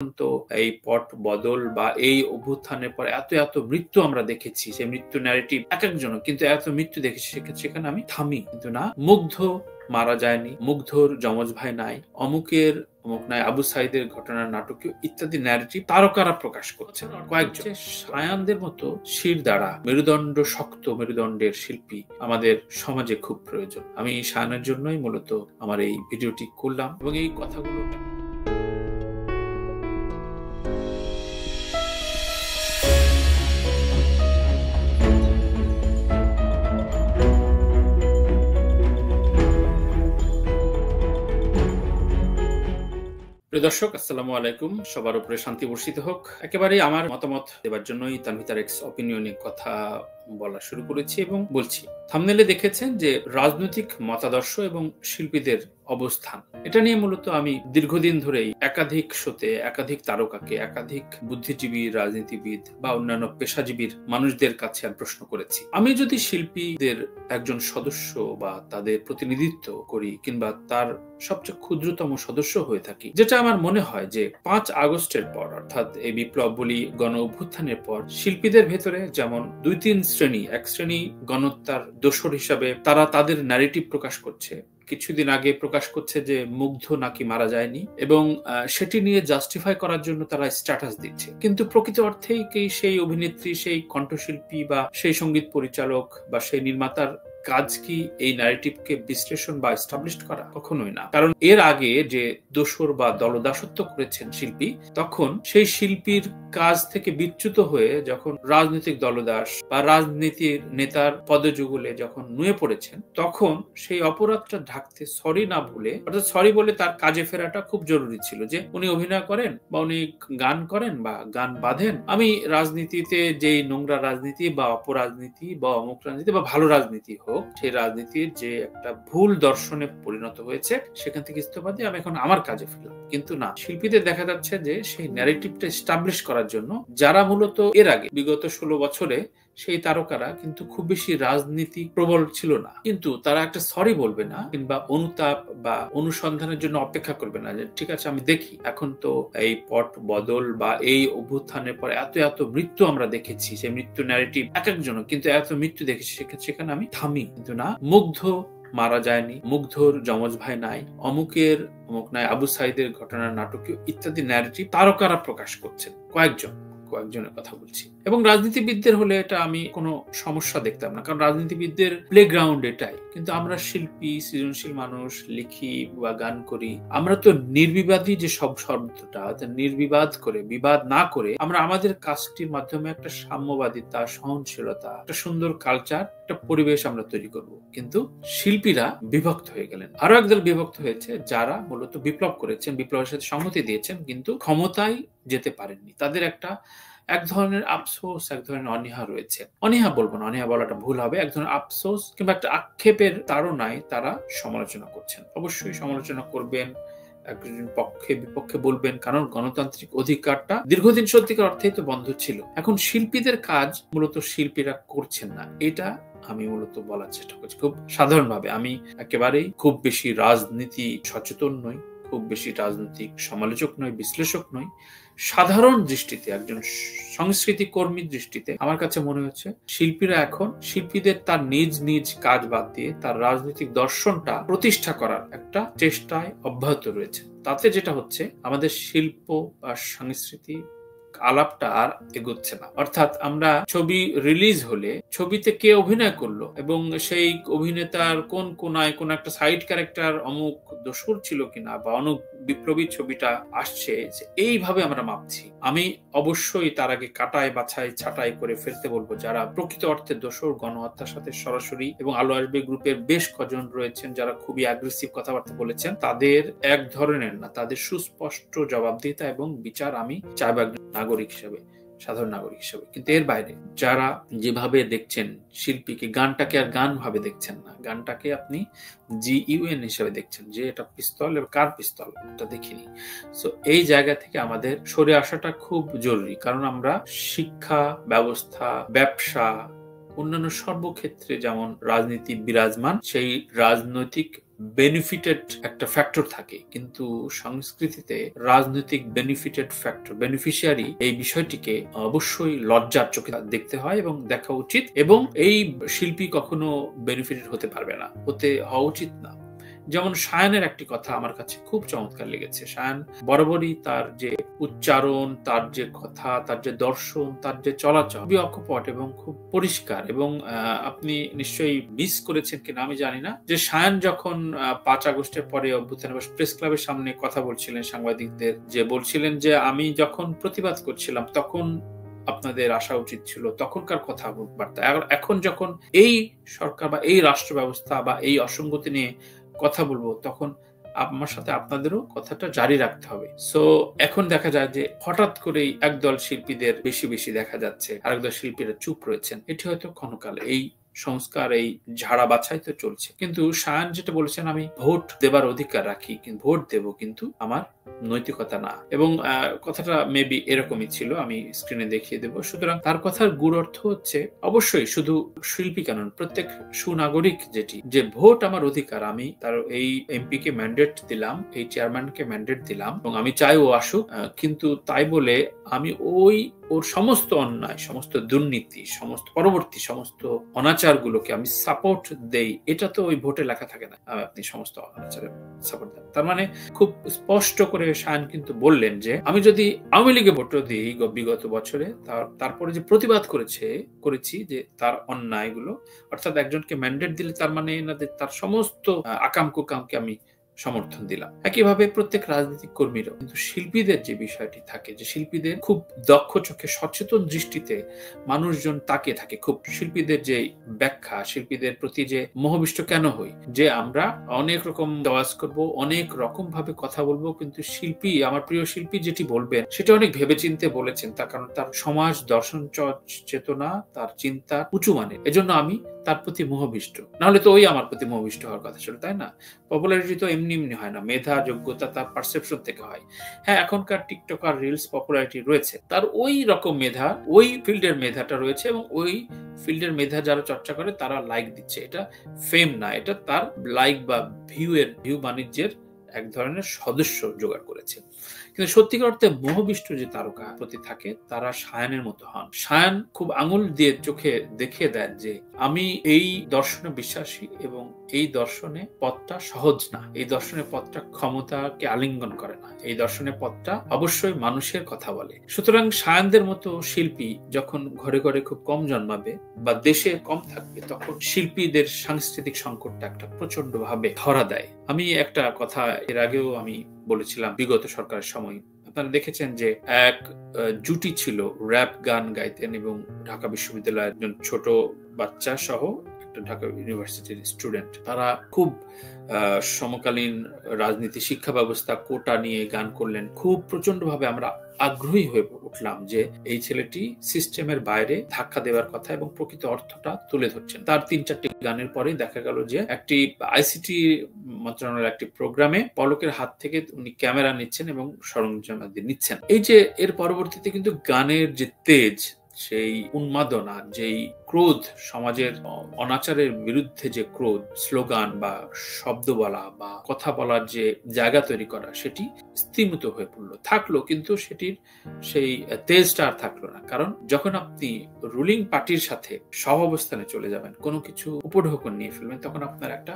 তো এই পট বদল বা এই অভ্যুত্থানের পর এত এত মৃত্যু আমরা দেখেছি, সেই মৃত্যু ন্যারেটিভ এক একজন, কিন্তু এত মৃত্যু দেখেছি, সেখানে আমি থামি। কিন্তু না, মুগ্ধ মারা যায়নি, মুগ্ধর যমজ ভাই নাই, অমুকের অমুক নাই, আবু সাইদের ঘটনার নাটকীয় ইত্যাদি ন্যারেটিভ তারকারা প্রকাশ করছেন কয়েকজন। সায়ানদের মতো শির দ্বারা মেরুদণ্ড শক্ত মেরুদণ্ডের শিল্পী আমাদের সমাজে খুব প্রয়োজন। আমি সায়ানের জন্যই মূলত আমার এই ভিডিওটি করলাম এবং এই কথাগুলো দর্শক, আসসালামু আলাইকুম। সবার উপরে শান্তি বর্ষিত হোক। একেবারেই আমার মতামত দেবার জন্যই তানভীর এক্স অপিনিয়নে কথা বলা শুরু করেছি এবং বলছি। থাম্বনেলে দেখেছেন যে রাজনৈতিক মতাদর্শ এবং শিল্পীদের অবস্থান, এটা নিয়ে মূলত আমি দীর্ঘদিন ধরেই একাধিক শোতে একাধিক তারকাকে, একাধিক বুদ্ধিজীবী, রাজনীতিবিদ বা অন্যান্য পেশাজীবীর মানুষদের কাছে প্রশ্ন করেছি। আমি যদি শিল্পীদের একজন সদস্য বা তাদের প্রতিনিধিত্ব করি কিংবা তার সবচেয়ে ক্ষুদ্রতম সদস্য হয়ে থাকি, যেটা আমার মনে হয় যে 5 আগস্টের পর, অর্থাৎ এই বিপ্লব বলি গণ অভ্যুত্থানের পর শিল্পীদের ভেতরে যেমন 2-3 শ্রেণী, এক শ্রেণী গণহত্যার দোসর হিসাবে তারা তাদের ন্যারেটিভ প্রকাশ করছে। কিছুদিন আগে প্রকাশ করছে যে মুগ্ধ নাকি মারা যায়নি এবং সেটি নিয়ে জাস্টিফাই করার জন্য তারা স্ট্যাটাস দিচ্ছে, কিন্তু প্রকৃত অর্থেই কি সেই অভিনেত্রী, সেই কণ্ঠশিল্পী বা সেই সঙ্গীত পরিচালক বা সেই নির্মাতার কাজ কি এই ন্যারেটিভকে বিশ্লেষণ বা এস্টাবলিশ করা? কখনোই না। কারণ এর আগে যে দোসর বা দলদাসত্ব করেছেন শিল্পী, তখন সেই শিল্পীর কাজ থেকে বিচ্যুত হয়ে যখন রাজনৈতিক দলদাস বা রাজনীতির নেতার পদযুগলে যখন নুয়ে পড়েছেন, তখন সেই অপরাধটা ঢাকতে সরি না ভুলে, অর্থাৎ সরি বলে তার কাজে ফেরাটা খুব জরুরি ছিল, যে উনি অভিনয় করেন বা উনি গান করেন বা গান বাঁধেন, আমি রাজনীতিতে যেই নোংরা রাজনীতি বা অপরাজনীতি বা অমুক রাজনীতি বা ভালো রাজনীতি হোক, সেই রাজনীতির যে একটা ভুল দর্শনে পরিণত হয়েছে, সেখান থেকে ইস্তফা দিয়ে আমি এখন আমার কাজে ফিরলাম। কিন্তু না, শিল্পীদের দেখা যাচ্ছে যে সেই ন্যারেটিভটা এস্টাবলিশ করার জন্য যারা মূলত এর আগে বিগত 16 বছরে সেই তারকারা কিন্তু খুব বেশি রাজনীতি প্রবল ছিল না, কিন্তু তারা একটা সরি বলবে না কিংবা অনুতাপ বা অনুসন্ধানের জন্য অপেক্ষা করবে না যে ঠিক আছে আমি দেখি। এখন তো এই পট বদল বা এই অভ্যুত্থানের পর এত এত মৃত্যু আমরা দেখেছি, সেই মৃত্যু ন্যারেটিভ এক একজন, কিন্তু এত মৃত্যু দেখেছি, সেখানে আমি থামি। কিন্তু না, মুগ্ধ মারা যায়নি, মুগ্ধর যমজ ভাই নাই, অমুকের অমুক নাই, আবু সাইদের ঘটনার নাটকীয় ইত্যাদি ন্যারেটিভ তারকারা প্রকাশ করছেন কয়েকজনের কথা বলছি। এবং রাজনীতিবিদদের হলে এটা আমি কোনো সমস্যা দেখতাম না, কারণ রাজনীতিবিদদের প্লেগ্রাউন্ড এটাই। কিন্তু আমরা শিল্পী, সৃজনশীল মানুষ, লিখি বা গান করি, আমরা তো নির্বিবাদী যে সব শব্দটা, নির্বিবাদ করে, বিবাদ না করে আমরা আমাদের কাজটির মাধ্যমে একটা সাম্যবাদিতা, সহনশীলতা, একটা সুন্দর কালচার, একটা পরিবেশ আমরা তৈরি করব। কিন্তু শিল্পীরা বিভক্ত হয়ে গেলেন। আরো একদল বিভক্ত হয়েছে যারা মূলত বিপ্লব করেছেন, বিপ্লবের সাথে সংহতি দিয়েছেন, কিন্তু ক্ষমতায় যেতে পারেননি। তাদের এক ধরনের আফসোস, এক ধরনের অনীহা রয়েছে। অনীহা বলবো না, অনীহা বলাটা ভুল হবে, এক ধরনের আফসোস কিংবা একটা আক্ষেপের তাড়নায় তারা সমালোচনা করছেন। অবশ্যই সমালোচনা করবেন, একজন পক্ষে বিপক্ষে বলবেন, কারণ গণতান্ত্রিক অধিকারটা দীর্ঘদিন সত্যিকার অর্থেই তো বন্ধ ছিল। এখন শিল্পীদের কাজ মূলত শিল্পীরা করছেন না, এটা আমি মূলত বলার চেষ্টা করছি খুব সাধারণভাবে। আমি একেবারেই খুব বেশি রাজনীতি সচেতন নই, খুব বেশি রাজনৈতিক সমালোচক নই, বিশ্লেষক নই। সাধারণ দৃষ্টিতে, একজন সংস্কৃতি কর্মীর দৃষ্টিতে আমার কাছে মনে হচ্ছে শিল্পীরা এখন, শিল্পীদের তার নিজ নিজ কাজ বাদ দিয়ে তার রাজনৈতিক দর্শনটা প্রতিষ্ঠা করার একটা চেষ্টায় অব্যাহত রয়েছে। তাতে যেটা হচ্ছে, আমাদের শিল্প বা সংস্কৃতি আলাপটা আর এগোচ্ছে না। অর্থাৎ আমরা ছবি রিলিজ হলে ছবিতে কে অভিনয় করলো এবং সেই অভিনেতার কোন কোনায় কোন একটা সাইড ক্যারেক্টার অমুক দোসর ছিল কিনা বা অমুক বিপ্লবী ছবিটা আসছে, এইভাবে আমরা মাপছি। আমি অবশ্যই তার আগে কাটায় বাছাই ছাঁটাই করে ফেলতে বলবো যারা প্রকৃত অর্থে দোসর, গণহত্যার সাথে সরাসরি, এবং আলো আসবে গ্রুপের বেশ কজন রয়েছেন যারা খুবই অ্যাগ্রেসিভ কথাবার্তা বলেছেন, তাদের এক ধরনের না, তাদের সুস্পষ্ট জবাবদিহিতা এবং বিচার আমি চাইব একজন নাগরিক হিসেবে, সাধারণ নাগরিক হিসেবে। কিন্তু এর বাইরে যারা যেভাবে দেখছেন শিল্পীকে, গানটাকে আর গান ভাবে দেখছেন না, গানটাকে আপনি GUN হিসেবে দেখছেন, যে এটা পিস্তল, কার পিস্তল এটা দেখিনি। সো এই জায়গা থেকে আমাদের সরে আসাটা খুব জরুরি, কারণ আমরা শিক্ষা ব্যবস্থা, ব্যবসা, অন্যান্য সর্বক্ষেত্রে যেমন রাজনীতি বিরাজমান, সেই রাজনৈতিক বেনিফিটেড একটা ফ্যাক্টর থাকে, কিন্তু সংস্কৃতিতে রাজনৈতিক বেনিফিটেড ফ্যাক্টর, বেনিফিশিয়ারি, এই বিষয়টিকে অবশ্যই লজ্জার চোখে দেখতে হয় এবং দেখা উচিত। এবং এই শিল্পী কখনো বেনিফিটেড হতে পারবে না, হওয়া উচিত না। যেমন শায়ানের একটি কথা আমার কাছে খুব চমৎকার লেগেছে। শায়ান বরাবরই তার যে উচ্চারণ, তার যে কথা, তার যে দর্শন, তার যে চলাচল খুবই অকপট এবং খুব পরিষ্কার। এবং আপনি নিশ্চয়ই মিস করেছেন কিনা আমি জানি না, যে শায়ান যখন 5 আগস্টের পরে অভ্যুত্থান প্রেস ক্লাবের সামনে কথা বলছিলেন সাংবাদিকদের, যে বলছিলেন যে আমি যখন প্রতিবাদ করছিলাম তখন আপনাদের আসা উচিত ছিল, তখনকার কথাবার্তা। এখন যখন এই সরকার বা এই রাষ্ট্র ব্যবস্থা বা এই অসঙ্গতি নিয়ে কথা বলবো, তখন আমার সাথে আপনাদেরও কথাটা জারি রাখতে হবে। সো এখন দেখা যায় যে হঠাৎ করেই একদল শিল্পীদের বেশি বেশি দেখা যাচ্ছে, আরেকদল শিল্পীরা চুপ রয়েছেন। এটি হয়তো ক্ষণকালে, এই সংস্কার, এই ঝাড়া বাছাই তো চলছে। কিন্তু শায়ান যেটা বলেছেন, আমি ভোট দেবার অধিকার রাখি, কিন্তু ভোট দেব, কিন্তু আমার নৈতিকতা না। এবং কথাটা মেবি এরকমই ছিল, আমি স্ক্রিনে দেখিয়ে দেব। সুতরাং তার কথার গূঢ় অর্থ হচ্ছে, অবশ্যই শুধু শিল্পী কেন, প্রত্যেক সুনাগরিক যে ভোট আমার অধিকার, আমি তার এই এমপি কে ম্যান্ডেট দিলাম, এই চেয়ারম্যানকে ম্যান্ডেট দিলাম এবং আমি চাই ও আসুক, কিন্তু তাই বলে আমি ওর সমস্ত অন্যায়, সমস্ত দুর্নীতি, সমস্ত পরবর্তী সমস্ত অনাচারগুলোকে আমি সাপোর্ট দেই, এটা তো ওই ভোটে লেখা থাকে না আপনি সমস্ত অনাচারে সাপোর্ট দেন। তার মানে খুব স্পষ্ট করে শায়ান কিন্তু বললেন যে আমি যদি আওয়ামী লীগে ভোট দিই বিগত বছরে, তারপরে যে প্রতিবাদ করেছি যে তার অন্যায়গুলো, অর্থাৎ একজনকে ম্যান্ডেট দিলে তার মানে তার সমস্ত আকাম কুকামকে আমি সমর্থন দিলাম। একইভাবে প্রত্যেক রাজনৈতিক কর্মীরাও, কিন্তু শিল্পীদের যে বিষয়টি থাকে, যে শিল্পীদের খুব দক্ষ চোখে, সচেতন দৃষ্টিতে মানুষজন তাকিয়ে থাকে, খুব শিল্পীদের যে ব্যাখ্যা, শিল্পীদের প্রতি যে মোহবিষ্ট কেন হই, যে আমরা অনেক রকম আওয়াজ করব, অনেক রকম ভাবে কথা বলবো, কিন্তু শিল্পী, আমার প্রিয় শিল্পী যেটি বলবেন সেটা অনেক ভেবেচিন্তে বলেছেন, তার কারণ তার সমাজ দর্শন চেতনা, তার চিন্তা উঁচু মানের। এজন্য আমি তার প্রতি মোহবিষ্ট, নাহলে তো ওই আমার প্রতি মোহবিষ্ট হওয়ার কথা ছিল, তাই না? পপুলারিটি তো এমনি এমনি হয় না, মেধা, যোগ্যতা, তার পারসেপশন থেকে হয়। হ্যাঁ, এখনকার টিকটক আর রিলস পপুলারিটি রয়েছে, তার ওই রকম মেধা, ওই ফিল্ডের মেধাটা রয়েছে, এবং ওই ফিল্ডের মেধা যারা চর্চা করে তারা লাইক দিচ্ছে। এটা ফেম না, এটা তার লাইক বা ভিউ বাণিজ্যের এক ধরনের সদস্য জোগাড় করেছে। কিন্তু সত্যিকার অর্থে মোহবিষ্ট যে তারকা প্রতি থাকে, তারা শায়ানের মতো হন। শায়ান খুব আঙুল দিয়ে চোখে দেখিয়ে দেন যে আমি এই দর্শনে বিশ্বাসী, এবং এই দর্শনে পথটা সহজ না, এই দর্শনের পথটা ক্ষমতাকে আলিঙ্গন করে না, এই দর্শনের পথটা অবশ্যই মানুষের কথা বলে। সুতরাং শায়ানদের মতো শিল্পী যখন ঘরে ঘরে খুব কম জন্মাবে বা দেশে কম থাকবে, তখন শিল্পীদের সাংস্কৃতিক সংকটটা একটা প্রচন্ড ভাবে ধরা দেয়। আমি একটা কথা এর আগেও আমি বলেছিলাম, বিগত সরকারের সময় আপনারা দেখেছেন যে এক জুটি ছিল, র‍্যাপ গান গাইতেন, এবং ঢাকা বিশ্ববিদ্যালয়ের একজন ছোট বাচ্চা সহ একটা ঢাকা ইউনিভার্সিটির স্টুডেন্ট, তারা খুব সমকালীন রাজনীতি, শিক্ষা ব্যবস্থা, কোটা নিয়ে গান করলেন। খুব প্রচন্ড ভাবে আমরা আগ্রহী হয়ে উঠলাম যে এই ছেলেটি সিস্টেমের বাইরে ধাক্কা দেওয়ার কথা এবং প্রকৃত অর্থটা তুলে ধরছেন। তার 3-4টি গানের পরে দেখা গেল যে একটি আইসিটি মন্ত্রণালয়ের একটি প্রোগ্রামে পলকের হাত থেকে উনি ক্যামেরা নিচ্ছেন এবং সরঞ্জাম নিচ্ছেন। এই যে এর পরবর্তীতে কিন্তু গানের যে তেজ, সেই উন্মাদনা, যেই ক্রোধ, সমাজের অনাচারের বিরুদ্ধে যে ক্রোধ, স্লোগান বা শব্দ বলা বা কথা বলার যে জায়গা তৈরি করা, সেটি স্তিমিত হয়ে পড়লো, থাকলো, কিন্তু সেটির সেই তেজটা আর থাকলো না। কারণ যখন আপনি রুলিং পার্টির সাথে সহাবস্থানে চলে যাবেন, কোনো কিছু উপঢৌকন নিয়ে ফেলবেন, তখন আপনার একটা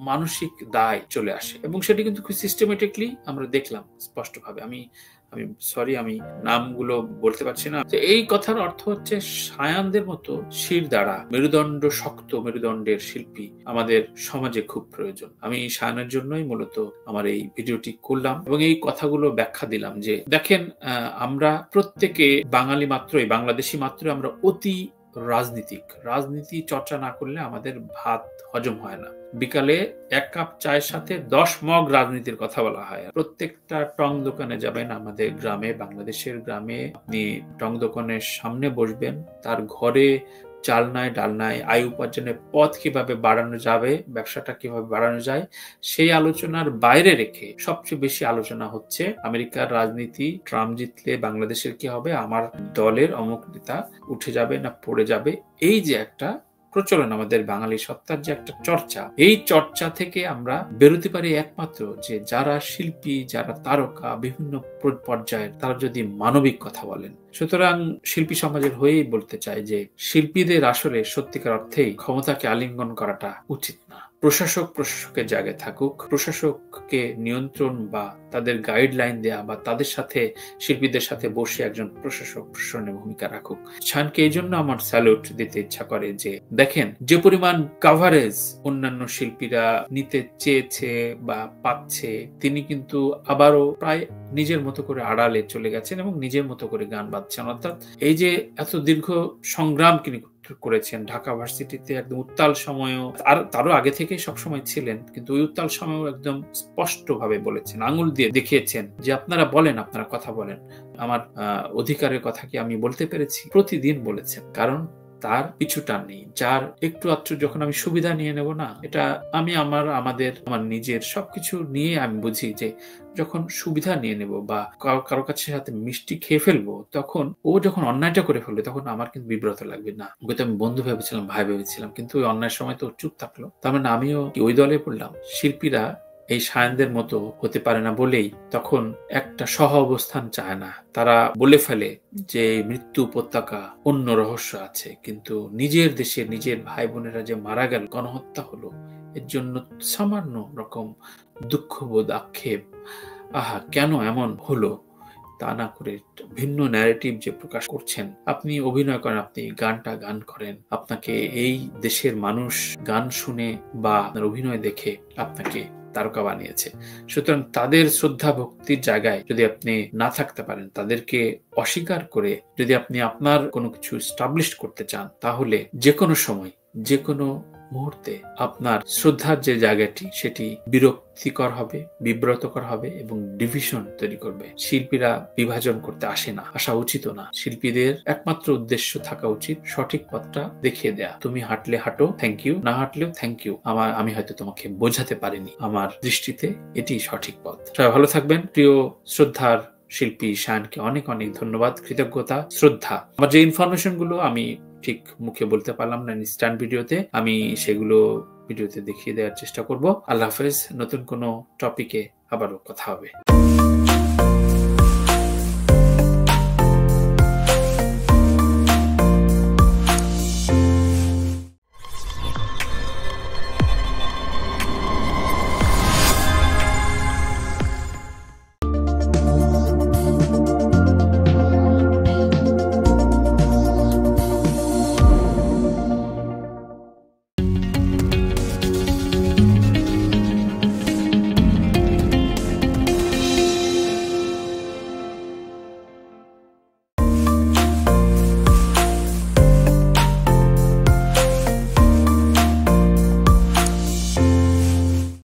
মানসিক দায় চলে আসে, এবং সেটি কিন্তু খুব সিস্টেমেটিকলি আমরা দেখলাম স্পষ্টভাবে। আমি সরি, আমি নামগুলো বলতে পারছি না। এই কথার অর্থ হচ্ছে, শায়ানদের মতো শির দ্বারা মেরুদণ্ড, শক্ত মেরুদণ্ডের শিল্পী আমাদের সমাজে খুব প্রয়োজন। আমি শায়ানের জন্যই মূলত আমার এই ভিডিওটি করলাম এবং এই কথাগুলো ব্যাখ্যা দিলাম যে দেখেন, আমরা প্রত্যেকে বাঙালি মাত্রই, বাংলাদেশি মাত্রই আমরা অতি রাজনীতি চর্চা না করলে আমাদের ভাত হজম হয় না। বিকালে 1 কাপ চায়ের সাথে 10 মগ রাজনীতির কথা বলা হয়। প্রত্যেকটা টং দোকানে যাবেন আমাদের গ্রামে, বাংলাদেশের গ্রামে, আপনি টং দোকানের সামনে বসবেন, তার ঘরে চাল নাই, ডাল নাই, আয় উপার্জনের পথ কিভাবে বাড়ানো যাবে, ব্যবসাটা কিভাবে বাড়ানো যায়, সেই আলোচনার বাইরে রেখে সবচেয়ে বেশি আলোচনা হচ্ছে আমেরিকার রাজনীতি, ট্রাম্প জিতলে বাংলাদেশের কি হবে, আমার দলের অমুক নেতা উঠে যাবে না পড়ে যাবে। এই যে একটা প্রচলন, আমাদের বাঙালি সত্তার যে একটা চর্চা, এই চর্চা থেকে আমরা বেরোতে পারি একমাত্র যে যারা শিল্পী, যারা তারকা বিভিন্ন পর্যায়ের, তারা যদি মানবিক কথা বলেন। সুতরাং শিল্পী সমাজের হয়েই বলতে চাই যে শিল্পীদের আসলে সত্যিকার অর্থেই ক্ষমতাকে আলিঙ্গন করাটা উচিত না। প্রশাসক প্রশাসকের জায়গায় থাকুক, প্রশাসককে নিয়ন্ত্রণ বা তাদের গাইডলাইন দেয়া বা তাদের সাথে, শিল্পীদের সাথে বসে একজন প্রশাসক প্রশাসনের ভূমিকা রাখুক। শানকে এই জন্য আমার স্যালুট দিতে ইচ্ছা করে যে দেখেন যে পরিমাণ কাভারেজ অন্যান্য শিল্পীরা নিতে চেয়েছে বা পাচ্ছে, তিনি কিন্তু আবারও প্রায় নিজের মতো করে আড়ালে চলে গেছেন এবং নিজের মতো করে গান বাজছেন। অর্থাৎ এই যে এত দীর্ঘ সংগ্রাম তিনি করেছেন ঢাকা ভার্সিটিতে, একদম উত্তাল সময়ও, আর তারও আগে থেকে সবসময় ছিলেন, কিন্তু ওই উত্তাল সময়ও একদম স্পষ্ট ভাবে বলেছেন, আঙুল দিয়ে দেখিয়েছেন যে আপনারা বলেন, আপনারা কথা বলেন, আমার অধিকারের কথা কি আমি বলতে পেরেছি? প্রতিদিন বলেছেন। কারণ তার পিছু টান নেই। যার একটু আধটু যখন আমি সুবিধা নিয়ে নেব না, এটা আমি আমার নিজের সবকিছু নিয়ে আমি বুঝি যে যখন সুবিধা নিয়ে নেব বা কারো কাছে সাথে মিষ্টি খেয়ে ফেলবো, তখন ও যখন অন্যায়টা করে ফেলবে তখন আমার কিন্তু বিব্রত লাগবে না। ওকে তো আমি বন্ধু ভেবেছিলাম, ভাই ভেবেছিলাম, কিন্তু ওই অন্যায়ের সময় তো চুপ থাকলো। তার মানে আমিও ওই দলে পড়লাম। শিল্পীরা এই সায়নদের মতো হতে পারে না বলেই তখন একটা সহ অবস্থান চায় না। তারা বলে ফেলে যে মৃত্যু উপত্যকা অন্য রহস্য আছে, কিন্তু নিজের দেশে নিজের ভাই বোনেরা যে মারা গেল, গণহত্যা হলো, এর জন্য সামান্য রকম দুঃখবোধ, আক্ষেপ, আহা কেন এমন হলো, তা না করে ভিন্ন ন্যারেটিভ যে প্রকাশ করছেন। আপনি অভিনয় করেন, আপনি গান করেন, আপনাকে এই দেশের মানুষ গান শুনে বা আপনার অভিনয় দেখে আপনাকে তারকা বানিয়েছে। সুতরাং তাদের শ্রদ্ধা ভক্তির জায়গায় যদি আপনি না থাকতে পারেন, তাদেরকে অস্বীকার করে যদি আপনি আপনার কোনো কিছু এস্টাবলিশ করতে চান, তাহলে যে কোনো সময়, যে কোনো মুহূর্তে আপনার শ্রদ্ধার যে জায়গাটি, সেটি বিরক্তিকর হবে, বিব্রতকর হবে এবং ডিভিশন তৈরি করবে। শিল্পীরা বিভাজন করতে আসা উচিত না। শিল্পীদের একমাত্র উদ্দেশ্য থাকা উচিত সঠিক পথটা দেখিয়ে দেয়া। তুমি হাঁটলে হাঁটো, থ্যাংক ইউ, না হাঁটলেও থ্যাংক ইউ, আমি হয়তো তোমাকে বোঝাতে পারিনি, আমার দৃষ্টিতে এটি সঠিক পথ। সবাই ভালো থাকবেন। প্রিয় শ্রদ্ধার শিল্পী শায়নকে অনেক অনেক ধন্যবাদ, কৃতজ্ঞতা, শ্রদ্ধা। আমার যে ইনফরমেশন গুলো আমি ঠিক মুখে বলতে পারলাম না ইনস্ট্যান্ট ভিডিওতে, আমি সেগুলো ভিডিওতে দেখিয়ে দেওয়ার চেষ্টা করব। আল্লাহ হাফেজ। নতুন কোনো টপিকে আবারও কথা হবে।